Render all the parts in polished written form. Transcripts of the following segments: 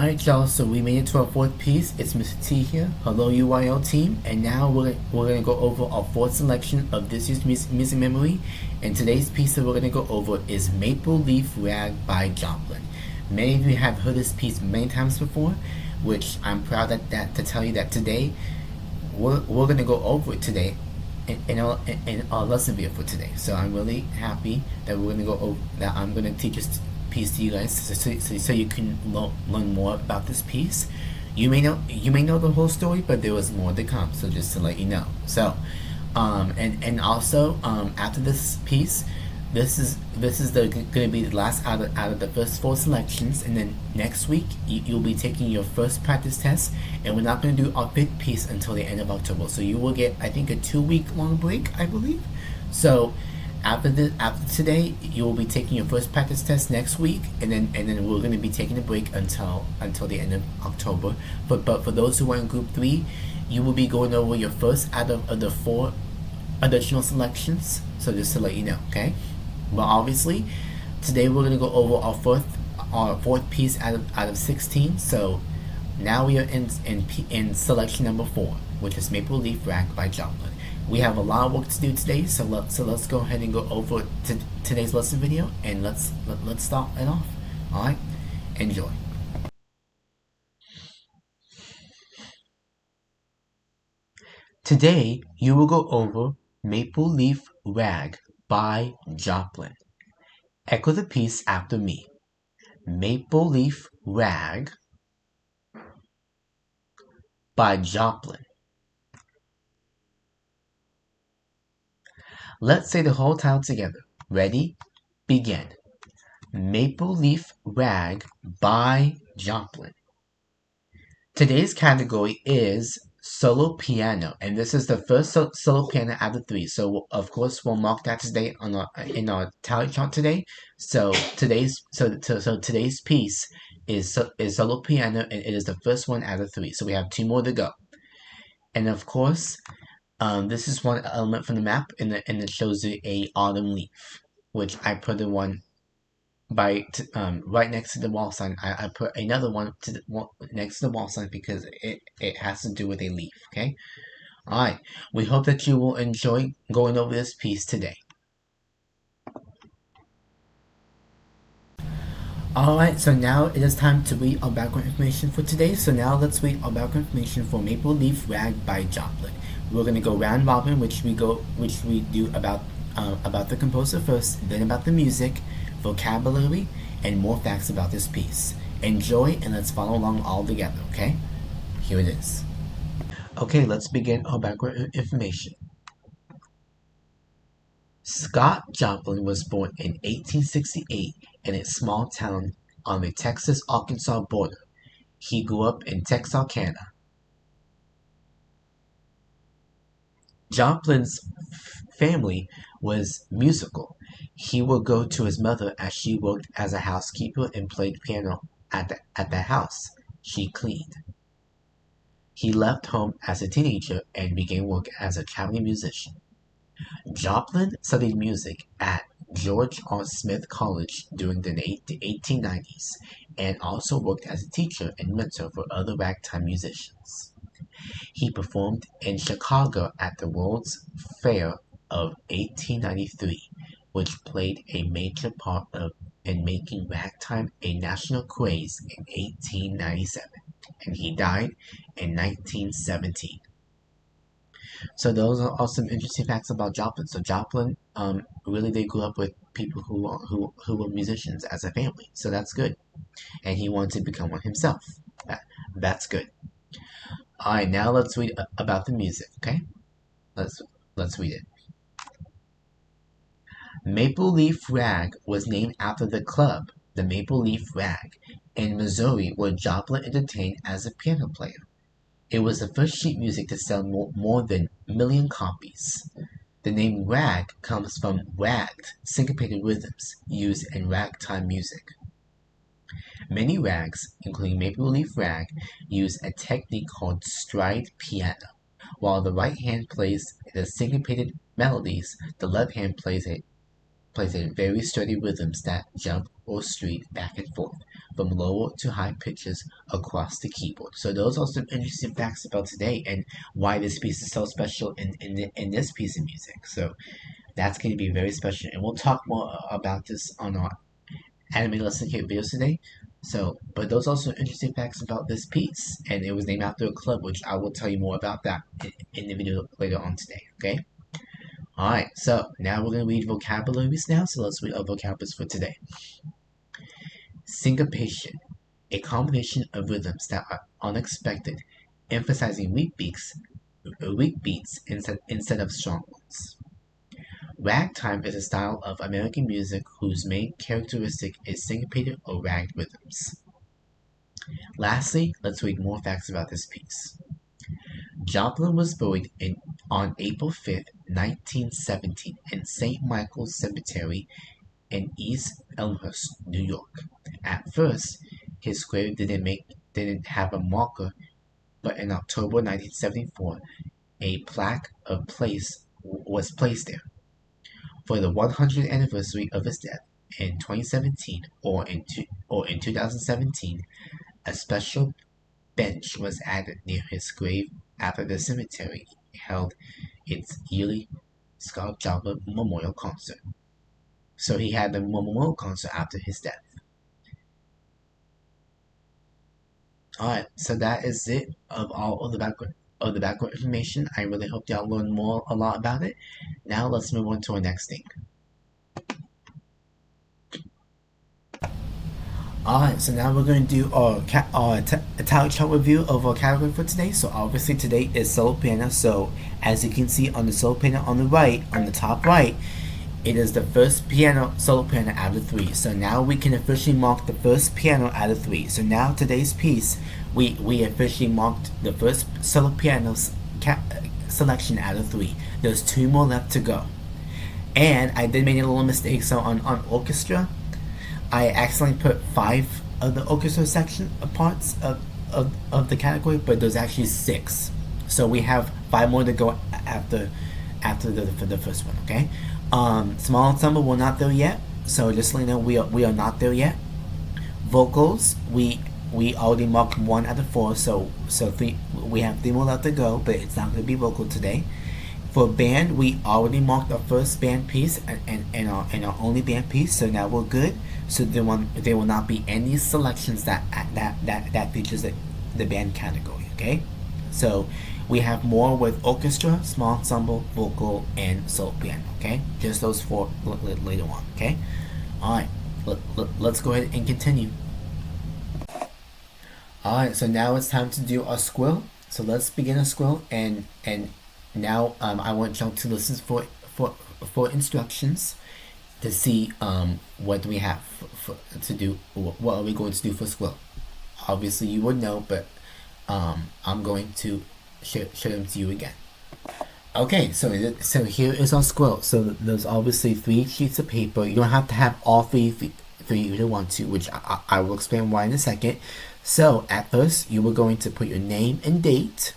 Alright y'all, so we made it to our fourth piece. It's Mr. T here. Hello UIL team. And now we're going to go over our fourth selection of this year's music memory. And today's piece that we're going to go over is Maple Leaf Rag by Joplin. Many of you have heard this piece many times before, which I'm proud to tell you that today we're going to go over it today in our lesson video for today. So I'm really happy that we're going to go over that. I'm going to teach this piece to you guys so you can learn more about this piece. You may know the whole story, but there was more to come, so just to let you know. So and also after this piece, this is gonna be the last out of the first four selections, and then next week you'll be taking your first practice test, and we're not going to do our fifth piece until the end of October. So you will get, I think, a 2-week long break, I believe. So after today, you will be taking your first practice test next week, and then we're going to be taking a break until the end of October. But for those who are in Group 3, you will be going over your first out of the 4 additional selections. So just to let you know, okay? But obviously, today we're going to go over our fourth piece out of 16. So now we are in selection number 4, which is Maple Leaf Rag by Joplin. We have a lot of work to do today, so let's go ahead and go over today's lesson video, and let's start it off. All right, enjoy. Today you will go over Maple Leaf Rag by Joplin. Echo the piece after me. Maple Leaf Rag by Joplin. Let's say the whole title together. Ready? Begin. Maple Leaf Rag by Joplin. Today's category is solo piano, and this is the first solo piano out of 3. So of course we'll mark that today in our tally chart today. So today's piece is solo piano, and it is the first one out of 3. So we have 2 more to go. And of course, this is one element from the map, and it shows you a autumn leaf, which I put in one right next to the wall sign. I put another one next to the wall sign because it has to do with a leaf. Okay, all right. We hope that you will enjoy going over this piece today. Alright, so now it is time to read our background information for today. So now let's read our background information for Maple Leaf Rag by Joplin. We're going to go round robin, which we do about the composer first, then about the music, vocabulary, and more facts about this piece. Enjoy, and let's follow along all together, okay? Here it is. Okay, let's begin our background information. Scott Joplin was born in 1868 in a small town on the Texas-Arkansas border. He grew up in Texarkana. Joplin's family was musical. He would go to his mother as she worked as a housekeeper and played piano at the house she cleaned. He left home as a teenager and began work as a traveling musician. Joplin studied music at George R. Smith College during the 1890s and also worked as a teacher and mentor for other ragtime musicians. He performed in Chicago at the World's Fair of 1893, which played a major part in making ragtime a national craze in 1897, and he died in 1917. So those are some interesting facts about Joplin. So Joplin, really, they grew up with people who were musicians as a family. So that's good, and he wanted to become one himself. That's good. All right, now let's read about the music. Okay, let's read it. Maple Leaf Rag was named after the club, the Maple Leaf Rag, in Missouri, where Joplin entertained as a piano player. It was the first sheet music to sell more than 1 million copies. The name rag comes from ragged, syncopated rhythms used in ragtime music. Many rags, including Maple Leaf Rag, use a technique called stride piano. While the right hand plays the syncopated melodies, the left hand plays plays in very sturdy rhythms that jump or streak back and forth from lower to high pitches across the keyboard. So those are some interesting facts about today and why this piece is so special in this piece of music. So that's going to be very special, and we'll talk more about this on our anime lesson kit videos today. So, but those are also interesting facts about this piece, and it was named after a club, which I will tell you more about that in the video later on today. Okay. Alright, so now we're going to read vocabularies now, so let's read our vocabularies for today. Syncopation, a combination of rhythms that are unexpected, emphasizing weak beats instead of strong ones. Ragtime is a style of American music whose main characteristic is syncopated or ragged rhythms. Lastly, let's read more facts about this piece. Joplin was buried on April 5, 1917 in St. Michael's Cemetery in East Elmhurst, New York. At first, his grave didn't have a marker, but in October 1974, a plaque was placed there. For the 100th anniversary of his death in 2017 or in 2017, a special bench was added near his grave after the cemetery held its yearly Scott Joplin Memorial Concert. So he had the memorial concert after his death. Alright, so that is it of all of the background information. I really hope y'all learn a lot about it. Now let's move on to our next thing. Alright, so now we're going to do our talent chart review of our category for today. So obviously today is solo piano. So as you can see on the solo piano on the right, on the top right, it is the first solo piano out of 3. So now we can officially mark the first piano out of 3. So now today's piece, we officially marked the first solo piano selection out of 3. There's 2 more left to go. And I did make a little mistake. So on orchestra, I accidentally put 5 of the orchestra section parts of the category, but there's actually 6. So we have 5 more to go after the first one. Okay. Small ensemble, we're not there yet. So just let you know, we are not there yet. Vocals, we already marked 1 out of 4. So 3, we have 3 more left to go, but it's not going to be vocal today. For band, we already marked our first band piece and our only band piece, so now we're good. So there will not be any selections that features the band category. Okay, so we have more with orchestra, small ensemble, vocal, and solo piano. Okay, just those 4 later on. Okay, all right. Let's go ahead and continue. All right, so now it's time to do our squill. So let's begin a squill and now I want y'all to listen for instructions to see what do we have to do. What are we going to do for squill? Obviously you would know, but I'm going to show them to you again. Okay, so here is our squill. So there's obviously 3 sheets of paper. You don't have to have all 3 if you don't want to, which I will explain why in a second. So at first you were going to put your name and date,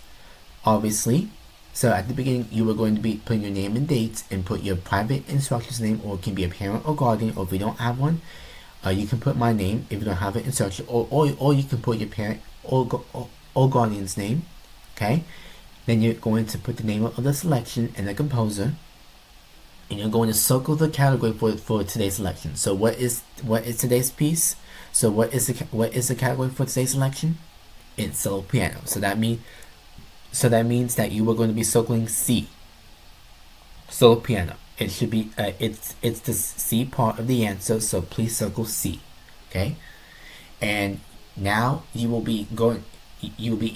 obviously. So at the beginning, you were going to be putting your name and dates and put your private instructor's name, or it can be a parent or guardian, or if you don't have one, you can put my name if you don't have an instructor, or you can put your parent or guardian's name. Okay, then you're going to put the name of the selection and the composer, and you're going to circle the category for today's selection. So what is today's piece? So what is the category for today's selection? It's solo piano. So that means that you are going to be circling C. Solo piano. It should be it's the C part of the answer, so please circle C. Okay? And now you will be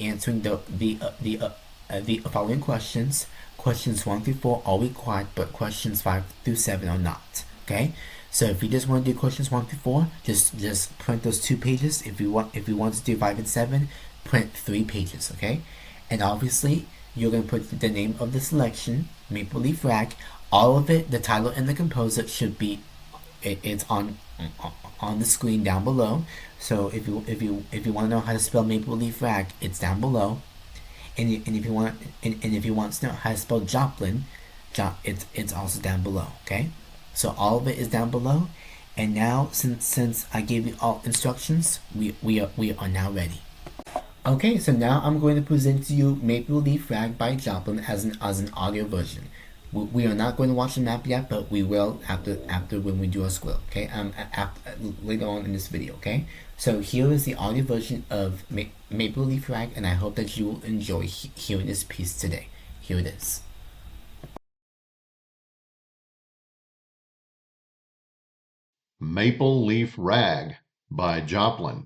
answering the following questions. Questions 1 through 4 are required, but questions 5 through 7 are not. Okay? So if you just want to do questions 1 through 4, just print those 2 pages. If you want to do 5 and 7, print 3 pages. Okay? And obviously, you're going to put the name of the selection, Maple Leaf Rag. All of it, the title and the composer should be, it's on the screen down below. So if you want to know how to spell Maple Leaf Rag, it's down below. And if you want to know how to spell Joplin, it's also down below. Okay. So all of it is down below. And now, since I gave you all instructions, we are now ready. Okay, so now I'm going to present to you Maple Leaf Rag by Joplin as an audio version. We are not going to watch the map yet, but we will after when we do a squill. Okay, later on in this video. Okay, so here is the audio version of Maple Leaf Rag, and I hope that you will enjoy hearing this piece today. Here it is. Maple Leaf Rag by Joplin.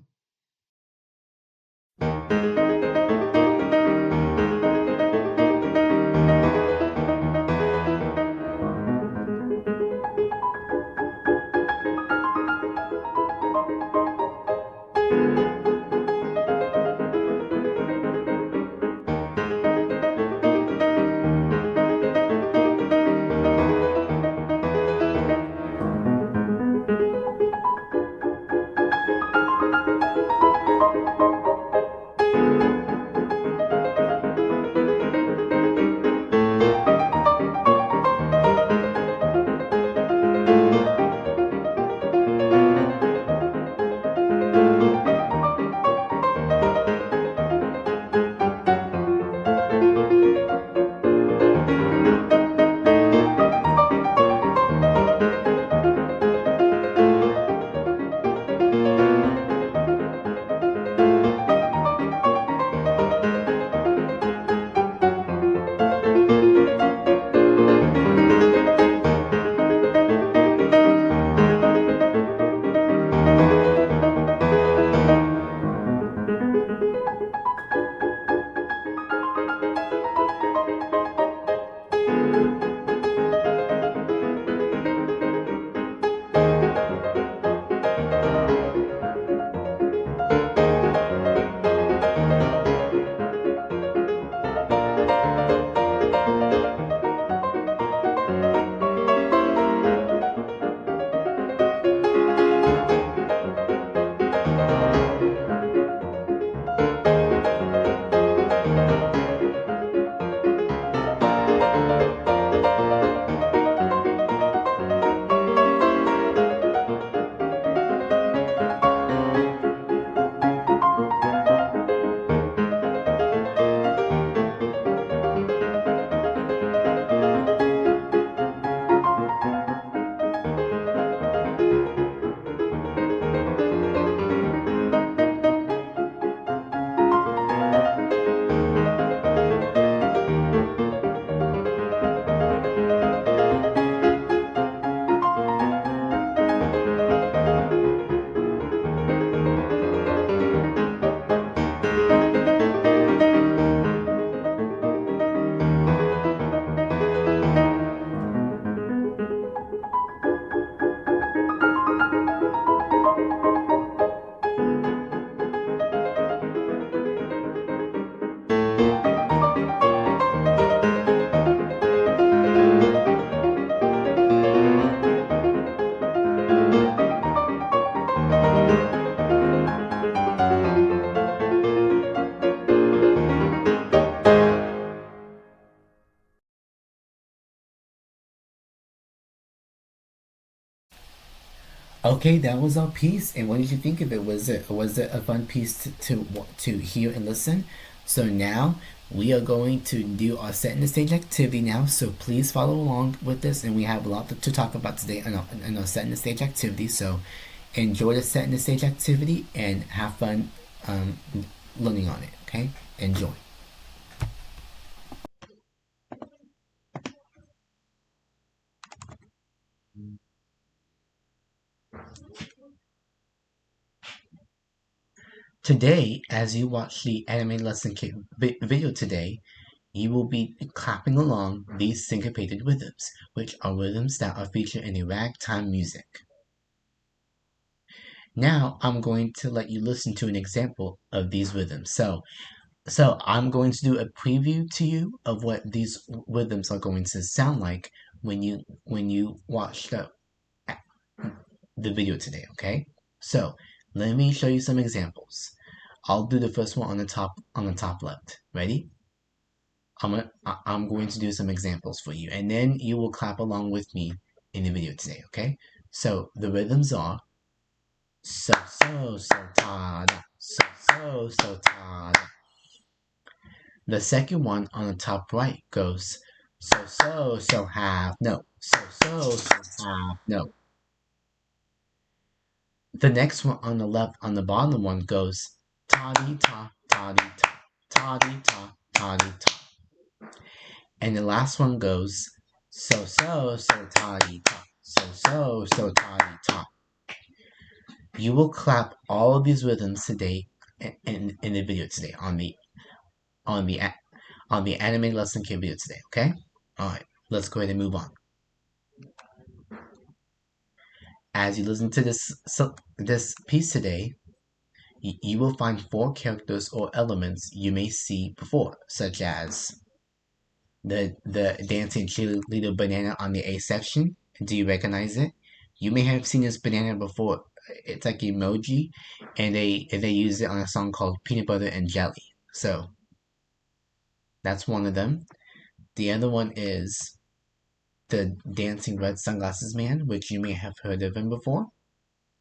Okay, that was our piece, and what did you think of it? Was it a fun piece to hear and listen? So now we are going to do our set in the stage activity now. So please follow along with this, and we have a lot to talk about today in our set in the stage activity. So enjoy the set in the stage activity and have fun learning on it. Okay, enjoy. Today, as you watch the anime lesson video today, you will be clapping along these syncopated rhythms, which are rhythms that are featured in the ragtime music. Now, I'm going to let you listen to an example of these rhythms. So I'm going to do a preview to you of what these rhythms are going to sound like when you watch the video today, okay? So let me show you some examples. I'll do the first one on the top left. Ready? I'm going to do some examples for you, and then you will clap along with me in the video today, okay? So the rhythms are so ta da, so ta da. The second one on the top right goes so half note, so half note. The next one on the left, on the bottom one goes ta-dee ta, ta-dee ta, ta-dee ta, ta-dee ta. And the last one goes so ta-dee ta, so ta-dee ta. You will clap all of these rhythms today in the video today on the animated lesson kit video today, okay? Alright, let's go ahead and move on. As you listen to this piece today, you will find 4 characters or elements you may see before, such as the dancing cheerleader banana on the A section. Do you recognize it? You may have seen this banana before. It's like emoji, and they use it on a song called Peanut Butter and Jelly. So that's one of them. The other one is the dancing red sunglasses man, which you may have heard of him before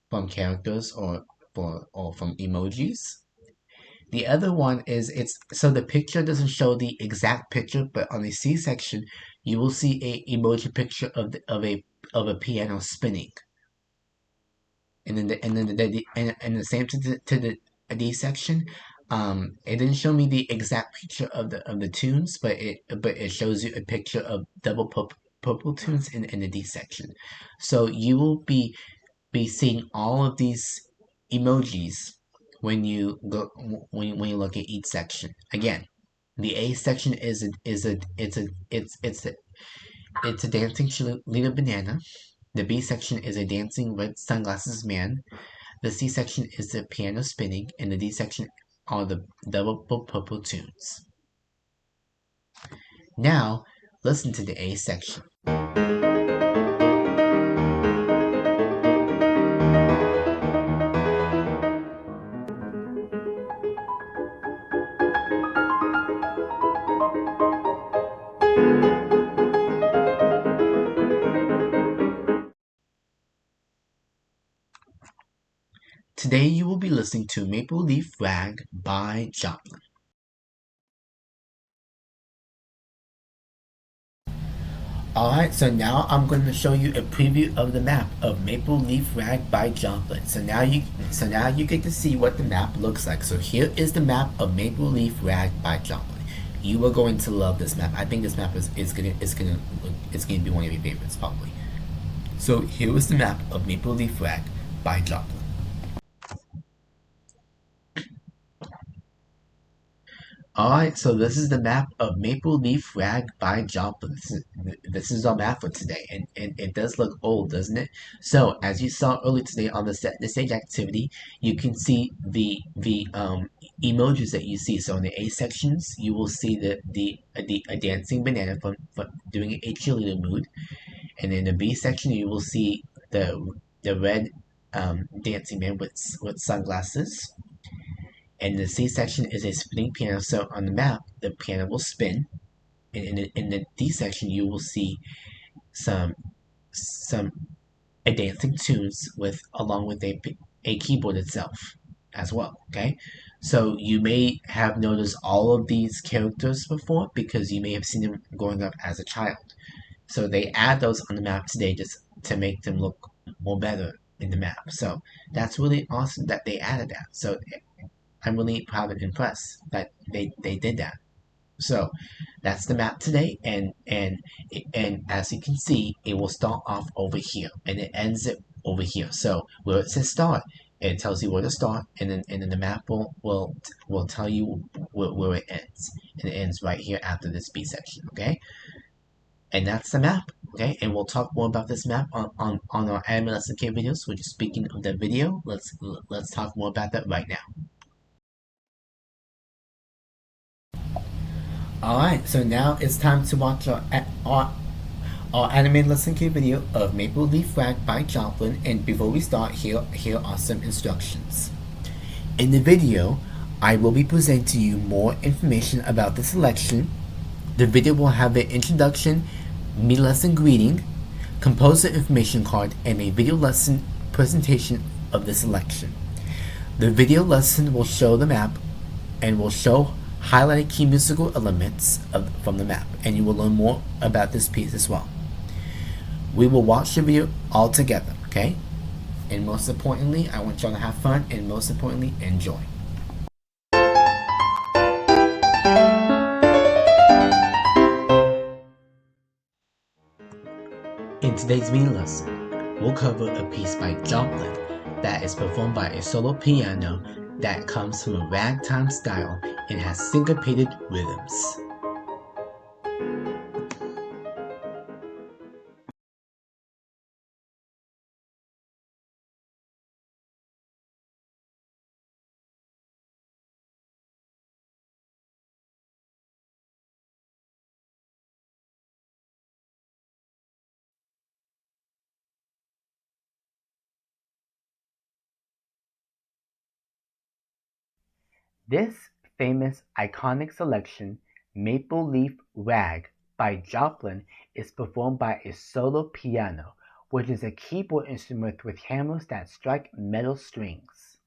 from characters or from emojis. The other one is so the picture doesn't show the exact picture, but on the C section you will see a emoji picture of a piano spinning. And then the same to the D section. It didn't show me the exact picture of the tunes, but it shows you a picture of double purple tunes in the D section. So you will be seeing all of these emojis when you look at each section. Again, the A section it's a dancing cheerleader banana. The B section is a dancing red sunglasses man. The C section is the piano spinning, and the D section are the double purple tunes. Now, listen to the A section. Today you will be listening to Maple Leaf Rag by Joplin. Alright, so now I'm going to show you a preview of the map of Maple Leaf Rag by Joplin. So now you get to see what the map looks like. So here is the map of Maple Leaf Rag by Joplin. You are going to love this map. I think this map is gonna be one of your favorites probably. So here is the map of Maple Leaf Rag by Joplin. Alright, so this is the map of Maple Leaf Rag by Joplin. This is our map for today, and it does look old, doesn't it? So, as you saw earlier today on the stage activity, you can see the emojis that you see. So in the A sections, you will see a dancing banana from doing a cheerleader mood, and in the B section, you will see the red dancing man with sunglasses. And the C section is a spinning piano. So on the map, the piano will spin. And in the D section, you will see some dancing tunes along with a keyboard itself as well. Okay, so you may have noticed all of these characters before because you may have seen them growing up as a child. So they add those on the map today just to make them look more better in the map. So that's really awesome that they added that. So I'm really proud and impressed that they did that. So that's the map today, and as you can see, it will start off over here, and it ends it over here. So where it says start, it tells you where to start, and then the map will tell you where it ends, and it ends right here after this B section. Okay, and that's the map. Okay, and we'll talk more about this map on our ALM lesson kit videos. Which, speaking of the video, let's talk more about that right now. Alright, so now it's time to watch our animated lesson kit video of Maple Leaf Rag by Joplin, and before we start, here are some instructions. In the video, I will be presenting to you more information about the selection. The video will have an introduction, mid-lesson greeting, composer information card, and a video lesson presentation of the selection. The video lesson will show the map and will show highlighted key musical elements from the map, and you will learn more about this piece as well. We will watch the video all together, okay? And most importantly, I want y'all to have fun and most importantly, enjoy. In today's mini lesson, we'll cover a piece by Joplin that is performed by a solo piano that comes from a ragtime style and has syncopated rhythms. This famous iconic selection, Maple Leaf Rag by Joplin, is performed by a solo piano, which is a keyboard instrument with hammers that strike metal strings.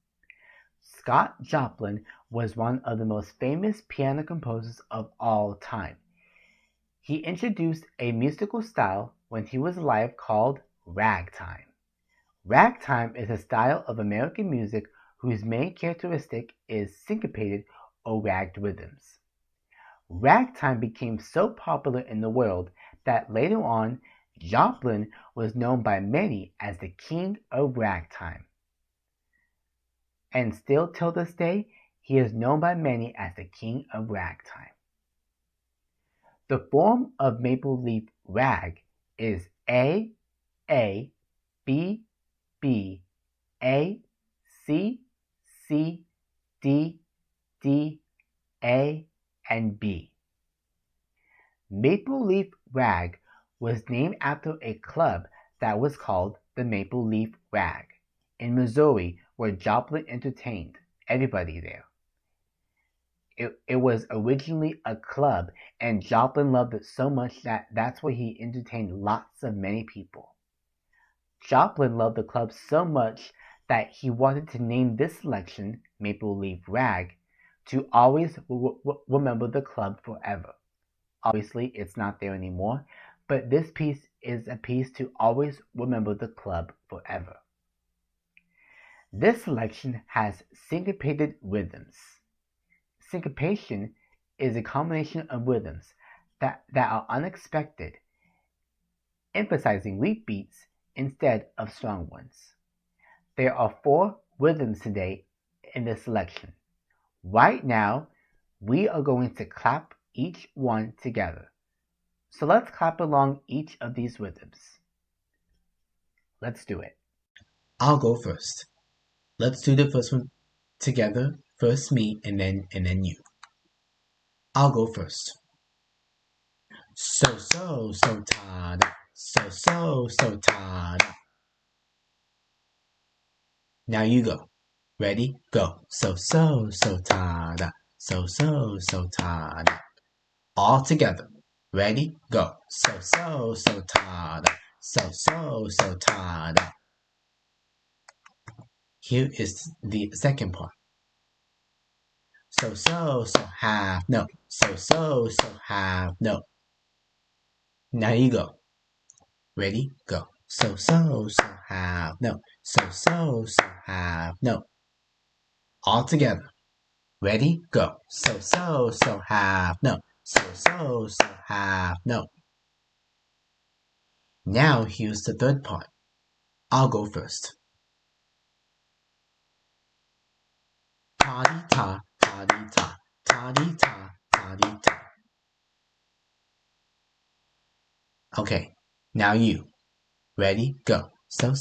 Scott Joplin was one of the most famous piano composers of all time. He introduced a musical style when he was alive called ragtime. Ragtime is a style of American music whose main characteristic is syncopated or ragged rhythms. Ragtime became so popular in the world that later on, Joplin was known by many as the king of ragtime. And still till this day, he is known by many as the king of ragtime. The form of maple leaf rag is A, B, B, A, C, C, D, D, A, and B. Maple Leaf Rag was named after a club that was called the Maple Leaf Rag in Missouri, where Joplin entertained everybody there. It was originally a club, and Joplin loved it so much that that's where he entertained lots of many people. Joplin loved the club so much that he wanted to name this selection, Maple Leaf Rag, to always remember the club forever. Obviously, it's not there anymore, but this piece is a piece to always remember the club forever. This selection has syncopated rhythms. Syncopation is a combination of rhythms that are unexpected, emphasizing weak beats instead of strong ones. There are 4 rhythms today in this selection. Right now, we are going to clap each one together. So let's clap along each of these rhythms. Let's do it. I'll go first. Let's do the first one together. First me and then you. I'll go first. So ta da. So ta da. Now you go. Ready? Go. So ta da. So ta da. All together. Ready? Go. So ta da. So ta da. Here is the second part. So half note. So half note. Now you go. Ready? Go. So half note. So half note. All together. Ready? Go. So half note. So half note. Now here's the third part. I'll go first. Ta-dee ta, ta-dee ta, ta-dee ta, ta-dee ta. Okay, now you. Ready? Go. So.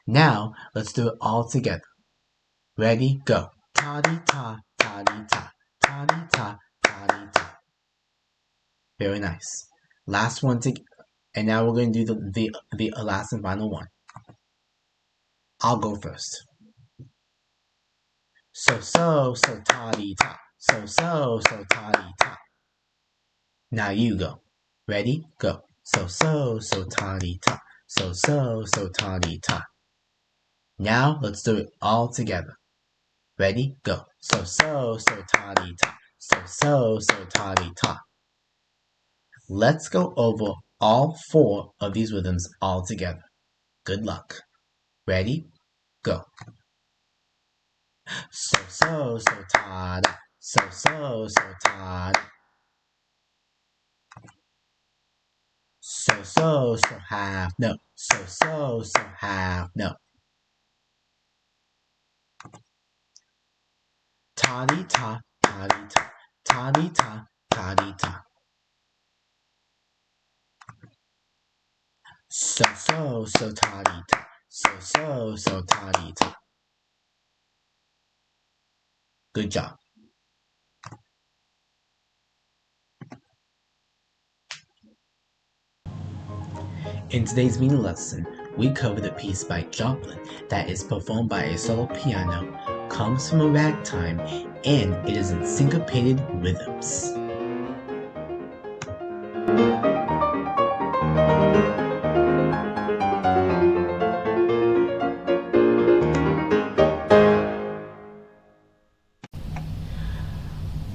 Now let's do it all together. Ready? Go. Ta-dee ta, ta-dee ta, ta-dee ta, ta-dee ta. Very nice. Last one and now we're going to do the last and final one. I'll go first. So ta-dee ta. so toddy ta. Now you go. Ready? Go. So toddy ta. So toddy ta. Now let's do it all together. Ready? Go. So toddy ta. So toddy ta. Let's go over all 4 of these rhythms all together. Good luck. Ready? Go. So ta da. So ta da. So half note. So half note. Toddy ta, toddy ta, toddy ta, toddy ta. So toddy ta. So toddy ta. Good job. In today's mini lesson, we covered a piece by Joplin that is performed by a solo piano, comes from a ragtime, and it is in syncopated rhythms.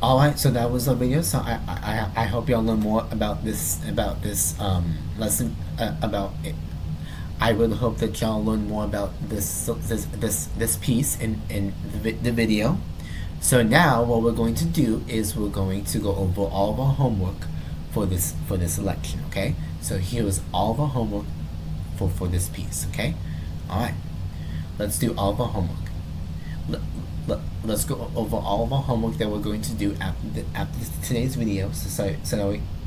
All right, so that was our video. So I hope y'all learn more about this lesson about it. I really hope that y'all learn more about this piece in the video. So now what we're going to do is we're going to go over all of our homework for this election. Okay, so here is all of our homework for this piece. Okay, all right, let's do all of our homework. Let's go over all of our homework that we're going to do after today's video, so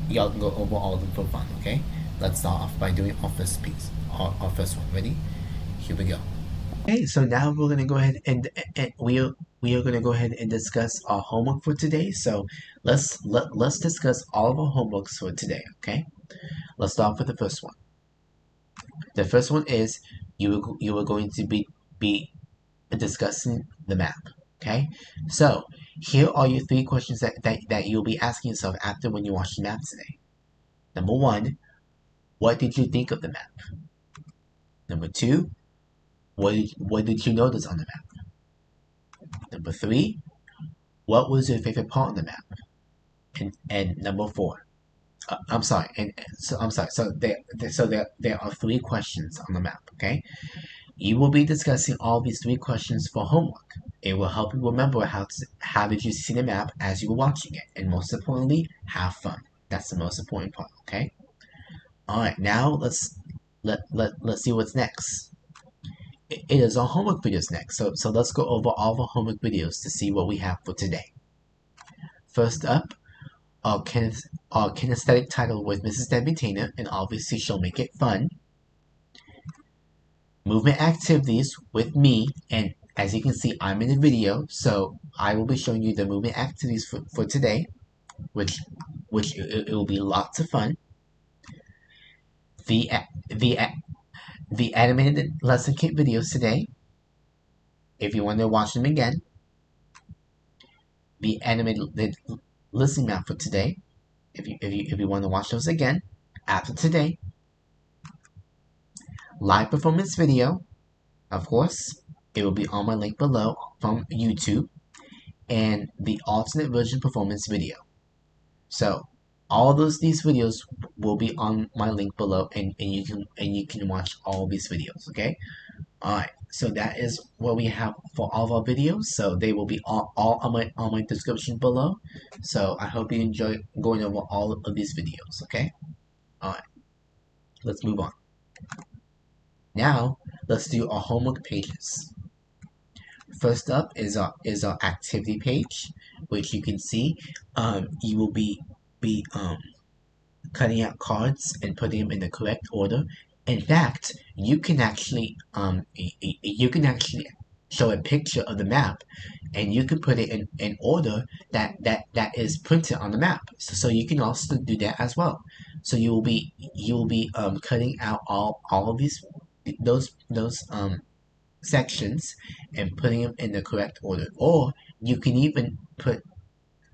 y'all can go over all of them for fun. Okay, let's start off by doing our first piece, our first one. Ready? Here we go. Okay, so now we're gonna go ahead and we are gonna go ahead and discuss our homework for today. So let's discuss all of our homeworks for today. Okay, let's start with the first one. The first one is you are going to be discussing the map. Okay, so here are your 3 questions that you'll be asking yourself after when you watch the map today. Number 1, what did you think of the map? Number 2, what did you notice on the map? Number 3, what was your favorite part on the map? And number 4, I'm sorry, So there are 3 questions on the map. Okay, you will be discussing all these 3 questions for homework. It will help you remember how did you see the map as you were watching it, and most importantly, have fun. That's the most important part. Okay. All right. Now let's see what's next. It is our homework videos next. So let's go over all of our homework videos to see what we have for today. First up, our kinesthetic title with Mrs. Debbie Tainer, and obviously she'll make it fun. Movement activities with me, and as you can see, I'm in the video, so I will be showing you the movement activities for today, which it will be lots of fun. The animated lesson kit videos today, if you want to watch them again. The animated listening map for today, if you want to watch those again after today. Live performance video, of course, it will be on my link below from YouTube, and the alternate version performance video. So all these videos will be on my link below, and you can watch all these videos. Okay, all right. So that is what we have for all of our videos. So they will be all on my description below. So I hope you enjoy going over all of these videos. Okay, all right. Let's move on. Now let's do our homework pages. First up is our activity page, which you can see. You will be cutting out cards and putting them in the correct order. In fact, you can actually show a picture of the map, and you can put it in order that is printed on the map. So you can also do that as well. So you will be cutting out all of those sections and putting them in the correct order, or you can even put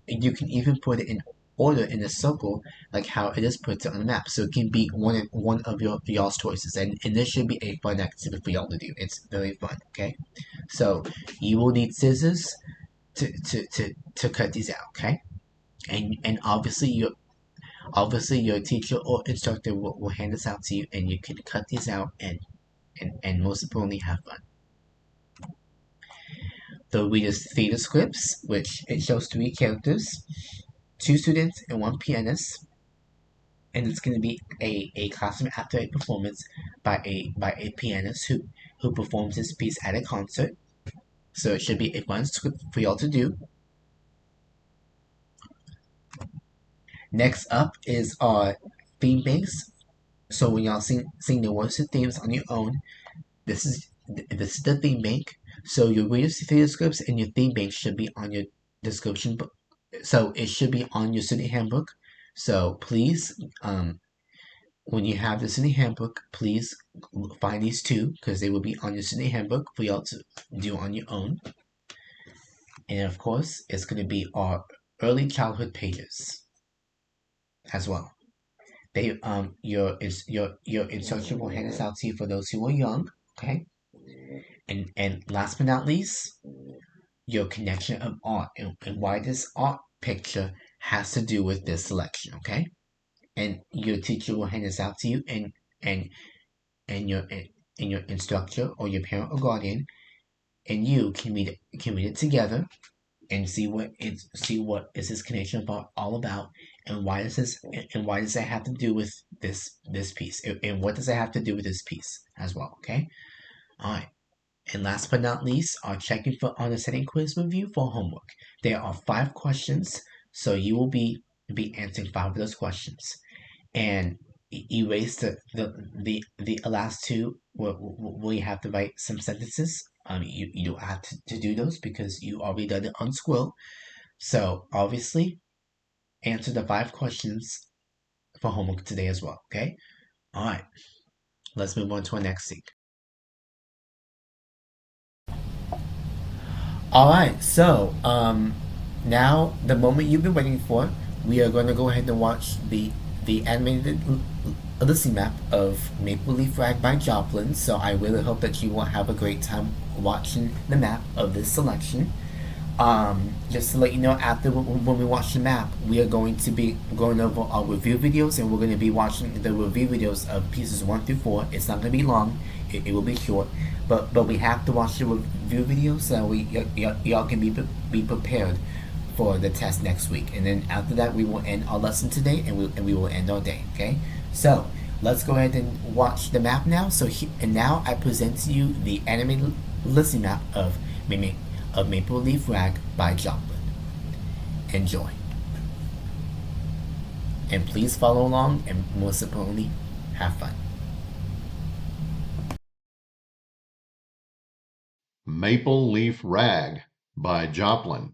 you can even put it in order in a circle like how it is put on the map. So it can be one of y'all's choices, and this should be a fun activity for y'all to do. It's very fun. Okay, so you will need scissors to cut these out. Okay, and obviously your teacher or instructor will hand this out to you, and you can cut these out and most importantly have fun. The reader's theater scripts, which it shows 3 characters, 2 students and 1 pianist, and it's going to be a classroom after a performance by a pianist who performs his piece at a concert. So it should be a fun script for y'all to do. Next up is our theme banks. So when y'all sing the words and themes on your own, this is the theme bank. So your reader's theater scripts and your theme bank should be on your description book. So it should be on your student handbook. So please, when you have the student handbook, please find these 2 because they will be on your student handbook for y'all to do on your own. And of course, it's going to be our early childhood pages as well. They your instruction will hand this out to you for those who are young. Okay. And last but not least, your connection of art and why this art picture has to do with this selection. Okay. And your teacher will hand this out to you, and and your and your instructor or your parent or guardian and you can read it together and see what is this connection about all about, and why does it have to do with this piece, and what does it have to do with this piece as well. Okay. All right. And last but not least, our checking for understanding quiz review for homework. There are 5 questions, so you will be answering 5 of those questions, and erase the last 2 where you have to write some sentences. You don't have to do those because you already done it on Squill. So obviously, answer the 5 questions for homework today as well. Okay. All right. Let's move on to our next thing. All right. So now the moment you've been waiting for, we are going to go ahead and watch the animated listening map of Maple Leaf Rag by Joplin. So I really hope that you will have a great time watching the map of this selection. Just to let you know, after when we watch the map, we are going to be going over our review videos, and we're going to be watching the review videos of pieces 1 through 4. It's not going to be long; it will be short, but we have to watch the review videos so y'all can be prepared for the test next week. And then after that, we will end our lesson today, and we will end our day. Okay, so let's go ahead and watch the map now. And now I present to you the animated listening map of Maple Leaf Rag by Joplin. Enjoy. And please follow along, and most importantly, have fun. Maple Leaf Rag by Joplin.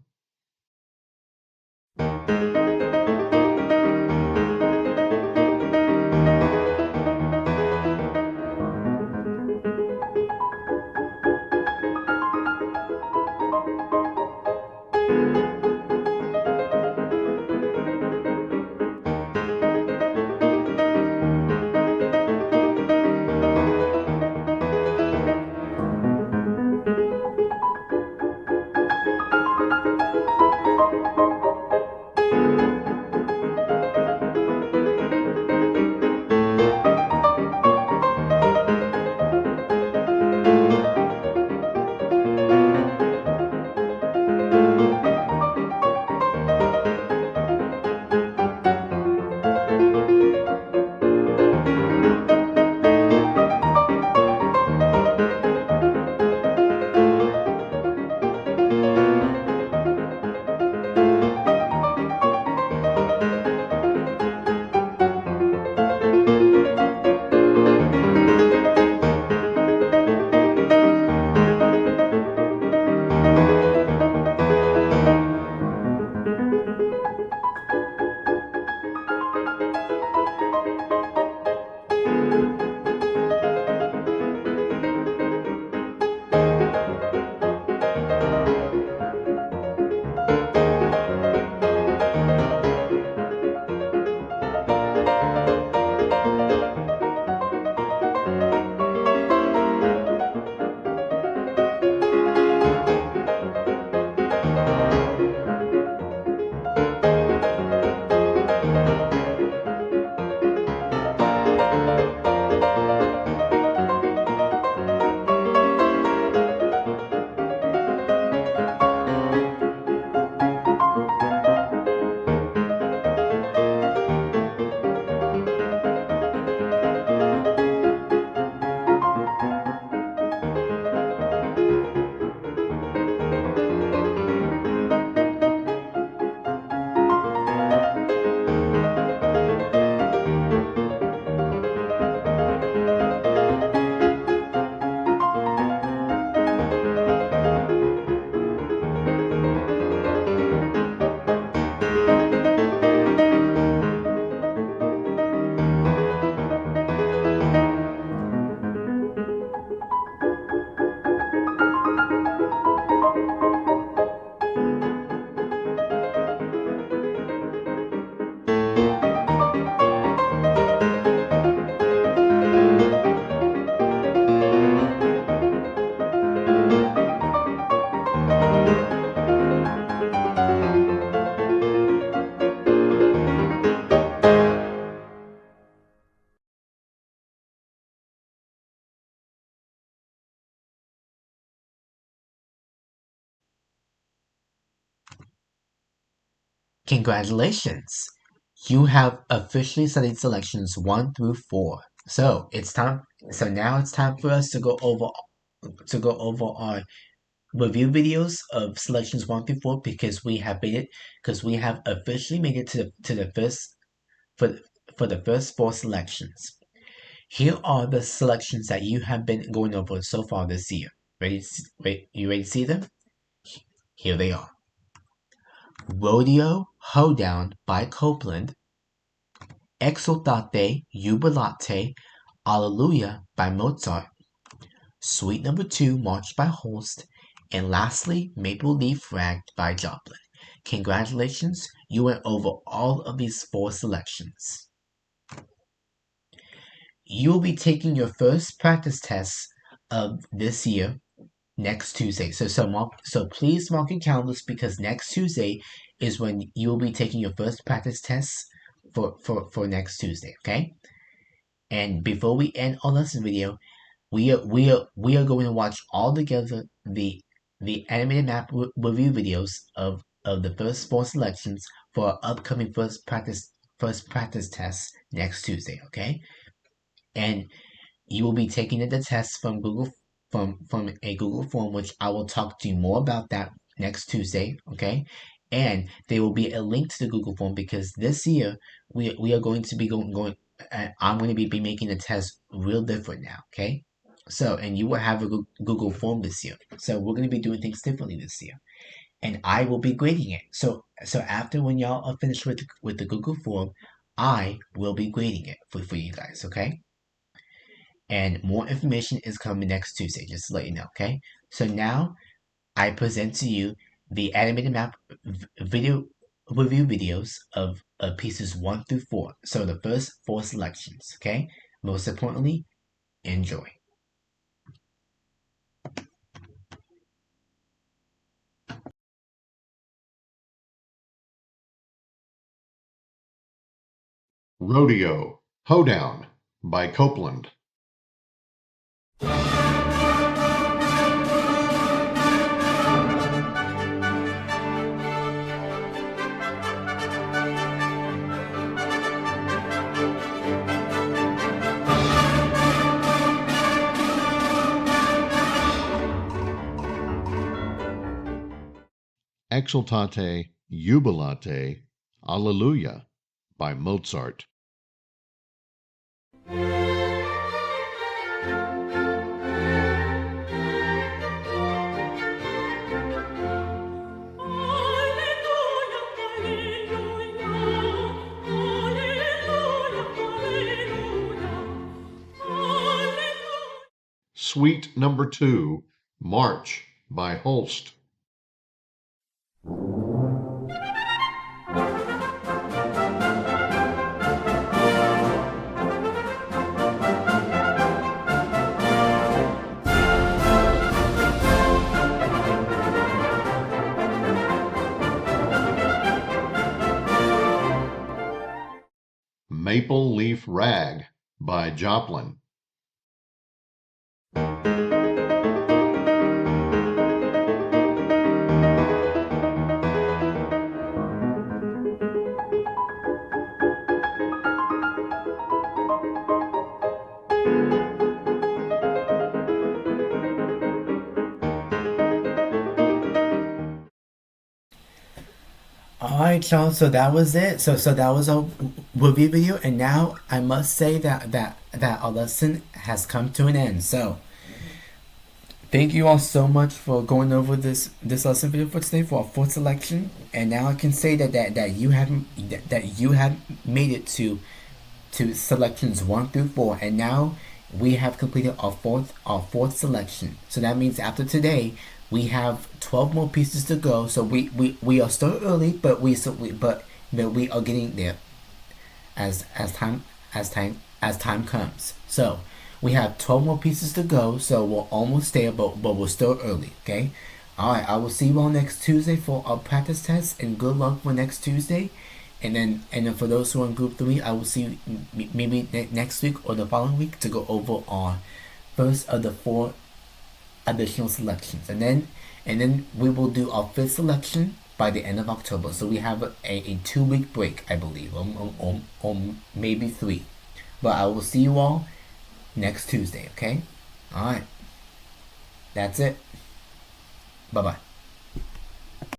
Congratulations! You have officially studied selections 1 through 4. So it's time. So now it's time for us to go over our review videos of selections 1 through 4 because we have officially made it to the first for the first 4 selections. Here are the selections that you have been going over so far this year. You ready to see them? Here they are. Rodeo Hoedown by Copeland, Exultate Jubilate Alleluia by Mozart, Suite No. 2 March by Holst, and lastly Maple Leaf Rag by Joplin. Congratulations, you went over all of these 4 selections. You will be taking your first practice test of this year next Tuesday. So please mark your calendars because next Tuesday is when you will be taking your first practice test for next Tuesday, okay? And before we end our lesson video, we are going to watch all together the animated map review videos of the first 4 selections for our upcoming first practice test next Tuesday, okay? And you will be taking the test from a Google form, which I will talk to you more about that next Tuesday, okay? And there will be a link to the Google form because this year we are going to be going. I'm going to be making the test real different now, okay? So, and you will have a Google form this year. So we're going to be doing things differently this year, and I will be grading it. So after when y'all are finished with the Google form, I will be grading it for you guys, okay? And more information is coming next Tuesday, just to let you know, okay? So now I present to you the animated map video review videos of pieces 1 through 4. So the first 4 selections, okay? Most importantly, enjoy. Rodeo Hoedown by Copeland. Exultate Jubilate Alleluia by Mozart. Suite No. 2 March by Holst. Maple Leaf Rag by Joplin. Alright, y'all, so that was it. So that was our review video, and now I must say that our lesson has come to an end. So thank you all so much for going over this lesson video for today for our 4th selection. And now I can say that you have made it to selections 1 through 4, and now we have completed our fourth selection. So that means after today we have 12 more pieces to go. So we are still early, but we are getting there as time comes. So we have 12 more pieces to go. So we're almost there, but we're still early. Okay. All right. I will see you all next Tuesday for our practice test, and good luck for next Tuesday. And then for those who are in group 3, I will see you maybe next week or the following week to go over our first of the 4 additional selections, and then we will do our 5th selection by the end of October. So we have a 2 week break, I believe, or maybe 3. But I will see you all next Tuesday, okay? All right. That's it. Bye-bye.